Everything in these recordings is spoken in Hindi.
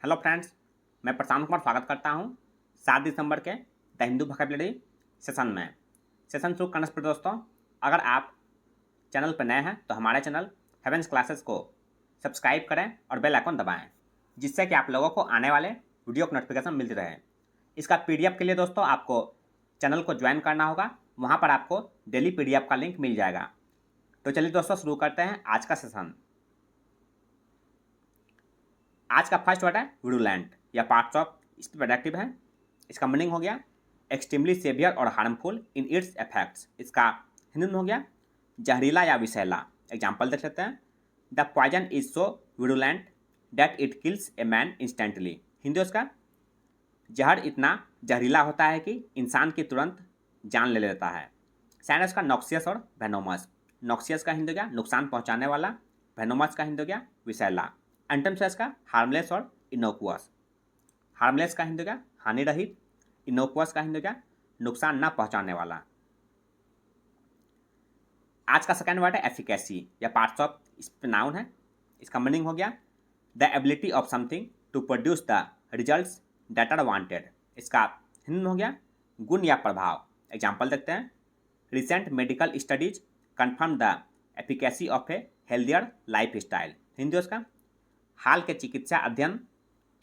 हेलो फ्रेंड्स, मैं प्रशांत कुमार स्वागत करता हूं 7 दिसंबर के द हिंदू वोकैबुलरी सेशन में। सेशन शुरू करने से पहले दोस्तों, अगर आप चैनल पर नए हैं तो हमारे चैनल हेवेंस क्लासेस को सब्सक्राइब करें और बेल आइकन दबाएं, जिससे कि आप लोगों को आने वाले वीडियो की नोटिफिकेशन मिलती रहे। इसका PDF के लिए दोस्तों आपको चैनल को ज्वाइन करना होगा, वहाँ पर आपको डेली PDF का लिंक मिल जाएगा। तो चलिए दोस्तों शुरू करते हैं आज का सेशन। आज का फर्स्ट वर्ड है विरुलेंट या पार्ट्स ऑफ इसमें प्रोडक्टिव है। इसका मीनिंग हो गया एक्सट्रीमली सेवियर और हार्मफुल इन इट्स इफेक्ट्स। इसका हिंदी में हो गया जहरीला या विषैला। एग्जाम्पल देख लेते हैं। The poison is so virulent that it kills a man instantly. Hindi उसका जहर इतना जहरीला होता है कि इंसान की तुरंत जान ले लेता है। साइनस का नॉक्सियस और वेनोमस। नॉक्सियस का हिंदी हो गया नुकसान पहुंचाने वाला, वेनोमस का हिंदी हो गया विषैला। एंटोमसेस का हार्मलेस और इनोकुअस। हार्मलेस का हिंदी हो गया हानि रहित, इनोकुअस का हिंदी हो गया नुकसान न पहुंचाने वाला। आज का सेकंड वर्ड है एफिकेसी या पार्ट्स ऑफ नाउन है। इसका मीनिंग हो गया the ability of something to produce the results that are wanted. इसका हिंदी में हो गया गुण या प्रभाव। एग्जाम्पल देखते हैं। Recent medical studies confirm the efficacy of A healthier life style. Hindi उसका हाल के चिकित्सा अध्ययन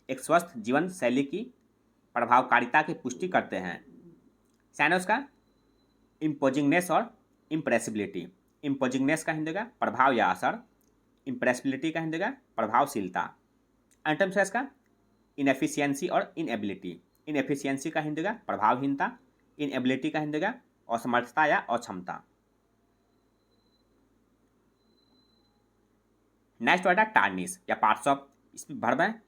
एक स्वस्थ जीवन शैली की प्रभावकारिता की पुष्टि करते हैं। साइनस का इम्पोजिंगनेस और इम्प्रेसिबिलिटी। इम्पोजिंगनेस का हिंदी का प्रभाव या असर, इम्प्रेसिबिलिटी का हिंदी का प्रभावशीलता। एंटोमसेस का इनएफिशिएंसी और इनएबिलिटी। इनएफिशिएंसी का हिंदी का प्रभावहीनता, इनएबिलिटी का हिंदी का असमर्थता या अक्षमता। नेक्स्ट वर्ड है टार्निश या पार्ट्स ऑफ वर्ब है।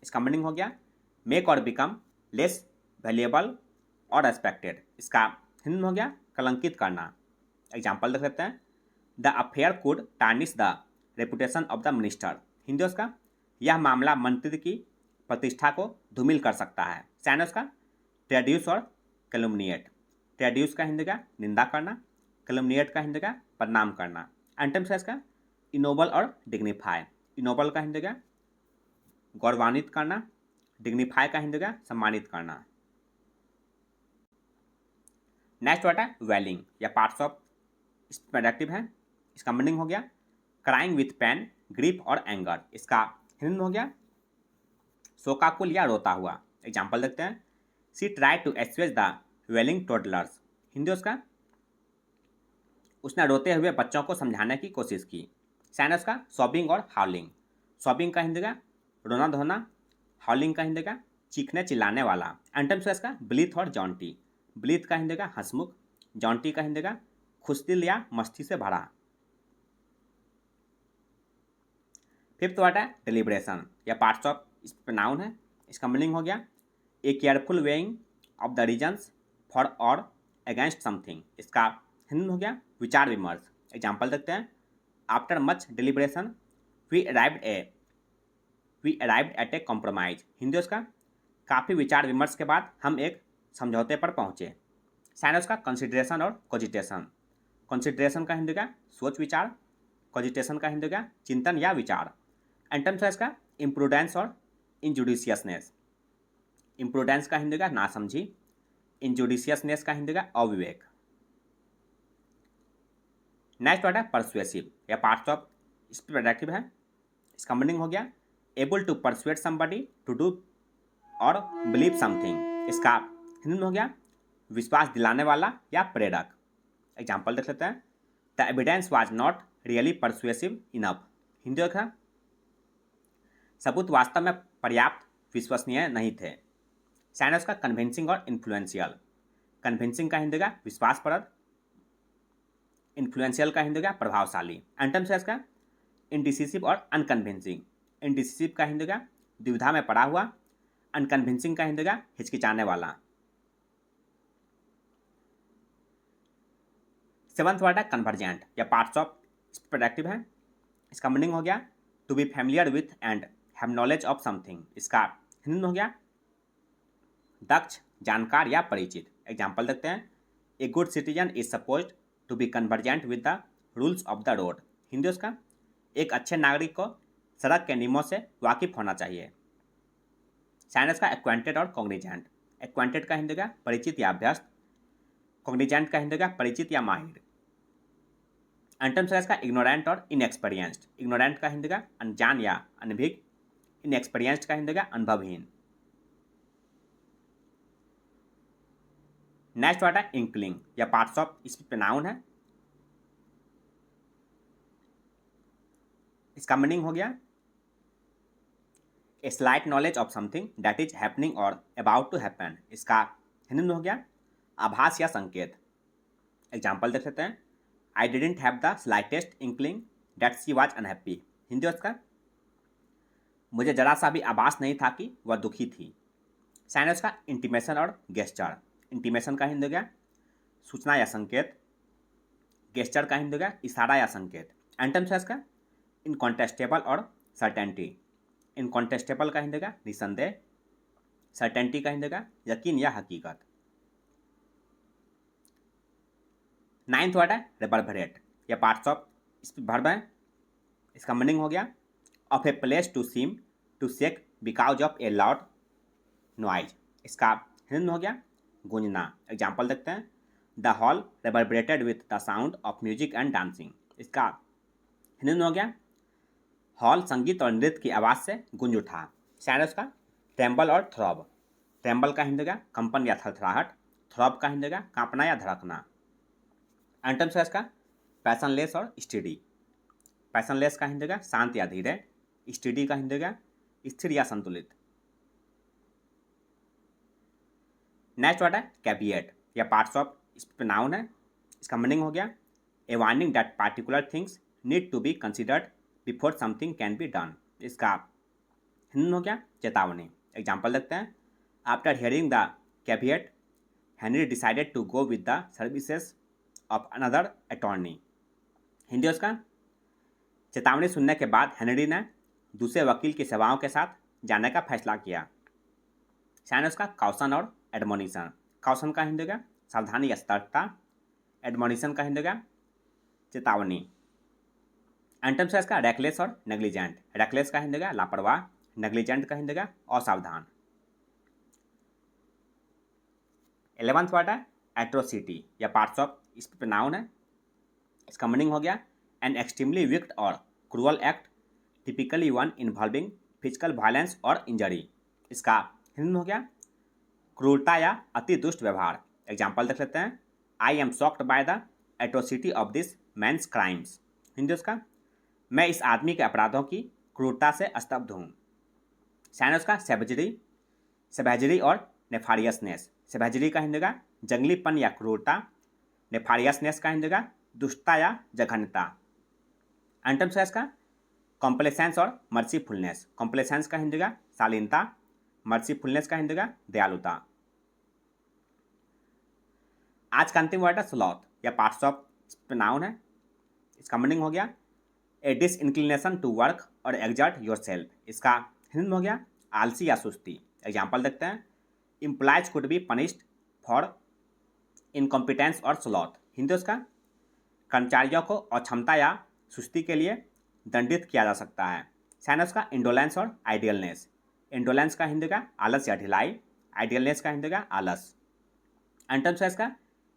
इसका मीनिंग हो गया मेक और बिकम लेस वैल्यूएबल और रेस्पेक्टेड। इसका हिंदी में हो गया कलंकित करना। एग्जाम्पल देख सकते हैं। The affair could tarnish the reputation of the minister. Hindi उसका यह मामला मंत्री की प्रतिष्ठा को धूमिल कर सकता है। साइनस का ट्रेड्यूस और कैलुमनिएट। ट्रेड्यूस का हिंदी का निंदा करना, कैलुमनिएट का हिंदी का बदनाम करना। एंटोमसेस का इनोबल और डिग्निफाई। इनोबल का हिंदी का गौरवान्वित करना, डिग्निफाई का हिंदी का सम्मानित करना। नेक्स्ट वर्ड है वेलिंग या पार्ट्स ऑफ प्रोडक्टिव है। इसका मीनिंग हो गया क्राइंग विथ पेन, ग्रीफ और एंगर। इसका हिंदी में हो गया शोकाकुल या रोता हुआ। एग्जाम्पल देखते हैं। She try to assuage the wailing toddlers. Hindi उसका उसने रोते हुए बच्चों को समझाने की कोशिश की। साइनस का सॉबिंग और हाउलिंग। सॉबिंग का हिंदी का रोना धोना, हाउलिंग का हिंदी का चीखने चिल्लाने वाला। एंटोमसेस का ब्लीथ और जॉन्टी। ब्लीथ का हिंदी का हंसमुख, जॉन्टी का हिंदी का खुशदिल या मस्ती से भरा। फिफ्थ वर्ड है डिलिब्रेशन या पार्ट्स ऑफ नाउन है। इसका मीनिंग हो गया a careful weighing of the reasons for और अगेंस्ट समथिंग। इसका हिंदी में हो गया विचार विमर्श। एग्जाम्पल देखते हैं। After much deliberation we arrived at a compromise. Hindi उसका काफ़ी विचार विमर्श के बाद हम एक समझौते पर पहुँचे। साइनस का कंसिडरेशन और कोजिटेशन। कंसिडरेशन का हिंदी का सोच विचार, कोजिटेशन का हिंदी का चिंतन या विचार। एंटोमसेस का इम्प्रूडेंस और इनजुडिशियसनेस। इम्प्रूडेंस का हिंदी का नासमझी, इनजुडिशियसनेस का हिंदी का अविवेक। नेक्स्ट वर्ड है परसुएसिव या पार्ट्स ऑफ प्रोडक्टिव है। इसका मीनिंग हो गया able to persuade somebody to do और बिलीव समथिंग। इसका हिंदी में हो गया विश्वास दिलाने वाला या प्रेरक। एग्जाम्पल देख लेते हैं। The evidence was not really persuasive enough. Hindi का सबूत वास्तव में पर्याप्त विश्वसनीय नहीं थे। साइनस का कन्विंसिंग और इन्फ्लुएंशियल। कन्विंसिंग का हिंदी का विश्वासप्रद, इन्फ्लुएंशियल का हिंदी का प्रभावशाली। एंटोमसेस का इनडिसिसिव और अनकन्विंसिंग। इनडिसिसिव का हिंदी का दुविधा में पड़ा हुआ, अनकन्विंसिंग का हिंदी का हिचकिचाने वाला। सेवंथ वर्ड है कन्वर्जेंट या पार्ट्स ऑफ प्रोडक्टिव है। इसका मीनिंग हो गया to be familiar with and have knowledge of something. इसका हिंदी में हो गया दक्ष, जानकार या परिचित। एग्जाम्पल देखते हैं। A good citizen is supposed to be conversant with the rules of the road. Hindi उसका एक अच्छे नागरिक को सड़क के नियमों से वाकिफ होना चाहिए। साइनस का एक्वांटेड और कॉग्निजेंट। एक्वांटेड का हिंदी का परिचित या अभ्यस्त, कॉग्निजेंट का हिंदी का परिचित या माहिर। एंटम्स का इसका इग्नोरेंट और इनएक्सपीरियंस्ड। इग्नोरेंट का हिंदी का अनजान या अनभिज्ञ, इनएक्सपीरियंस्ड का हिंदी का अनुभवहीन। नेक्स्ट वर्ड है इंकलिंग या पार्ट्स ऑफ स्पीच नाउन है। इसका मीनिंग हो गया a slight knowledge of something that is happening और अबाउट टू हैपन। इसका हिंदी में हो गया आभास या संकेत। एग्जाम्पल देख लेते हैं। I didn't have the slightest inkling that she was unhappy. Hindi उसका मुझे जरा सा भी आभास नहीं था कि वह दुखी थी। साइन उसका इंटीमेशन और गेस्चर। इंटीमेशन का हिंदी हो गया सूचना या संकेत, गेस्चर का हिंदी हो गया इशारा या संकेत। एंटम्स है इसका इनकॉन्टेस्टेबल और सर्टेनिटी। इनकॉन्टेस्टेबल का हिंदी का निसंदेह, सर्टेनिटी का हिंदी का यकीन या हकीकत। नाइन्थ वर्ड है रेबरबरेट या पार्ट्स ऑफ स्पीच वर्ब है। इसका मीनिंग हो गया of a place to seem to shake because of a loud noise. इसका हिंदी में हो गया गूंजना। एग्जाम्पल देखते हैं। The hall reverberated with the sound of music and dancing. इसका हिंदी में हो गया हॉल संगीत और नृत्य की आवाज़ से गूंज उठा। साइनस का ट्रेम्बल और थ्रॉब। ट्रेम्बल का हिंदी का कंपन या थरथराहट, थ्रॉब का हिंदी का कांपना या धड़कना। एंटम्स है इसका पैशनलेस और स्टेडी। पैशनलेस का हिंदी का शांत या धीरे, स्टेडी का हिंदी का स्थिर या संतुलित। नेक्स्ट वर्ड है कैविएट या पार्ट्स ऑफ नाउन है। इसका मीनिंग हो गया a warning that particular things need to be considered before something can be done. इसका हिंदी हो गया चेतावनी। एग्जाम्पल देखते हैं। After hearing the caveat Henry decided to go with the services of another attorney. Hindi उसका चेतावनी सुनने के बाद हेनरी ने दूसरे वकील की सेवाओं के साथ जाने का फैसला किया। साइन उसका कॉशन और एडमोनिशन। कॉशन का हिंदी का सावधानी या सतर्कता, एडमोनिशन का हिंदी का चेतावनी। एंटम्स है इसका रेकलेस और नेग्लिजेंट। रेकलेस का हिंदी का लापरवाह, नेग्लिजेंट का हिंदी का असावधान। 11वां वर्ड है एट्रोसिटी या पार्ट्स ऑफ स्पीच नाउन है। इसका मीनिंग हो गया एन एक्सट्रीमली विक्ट और cruel act typically one involving physical violence और इंजरी। इसका हिंदी में हो गया क्रूरता या अति दुष्ट व्यवहार। एग्जाम्पल देख लेते हैं। I am shocked by the atrocity of this man's crimes. Hindi उसका मैं इस आदमी के अपराधों की क्रूरता से स्तब्ध हूँ। साइन उसका सेवेजरी और नेफारियसनेस। सेवेजरी का हिंदी का जंगलीपन या क्रूरता, नेफारियसनेस का हिंदी का दुष्टता या जघन्यता। एंटम्स है इसका कॉम्प्लेसेंस और मर्सीफुलनेस। कॉम्प्लेसेंस का हिंदी का शालीनता, मर्सीफुलनेस का हिंदी का दयालुता। आज का अंतिम वर्ड है स्लॉथ या पार्ट्स ऑफ नाउन है। इसका मीनिंग हो गया ए डिसइंक्लिनेशन टू वर्क और एग्जर्ट योर सेल्फ। इसका हिंदी में हो गया आलसी या सुस्ती। एग्जाम्पल देखते हैं। Employees could be punished for incompetence और स्लॉथ। हिंदी उसका कर्मचारियों को अक्षमता या सुस्ती के लिए दंडित किया जा सकता है। साइनस का इंडोलेंस और आइडियलनेस। इंडोलेंस का हिंदी का आलस या ढिलाई, आइडियलनेस का हिंदी का आलस। एंटम्स है इसका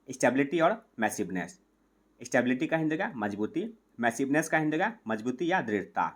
स्टेबिलिटी और मैसिवनेस। स्टेबिलिटी का हिंदी का मजबूती, मैसिवनेस का हिंदी का मजबूती या दृढ़ता।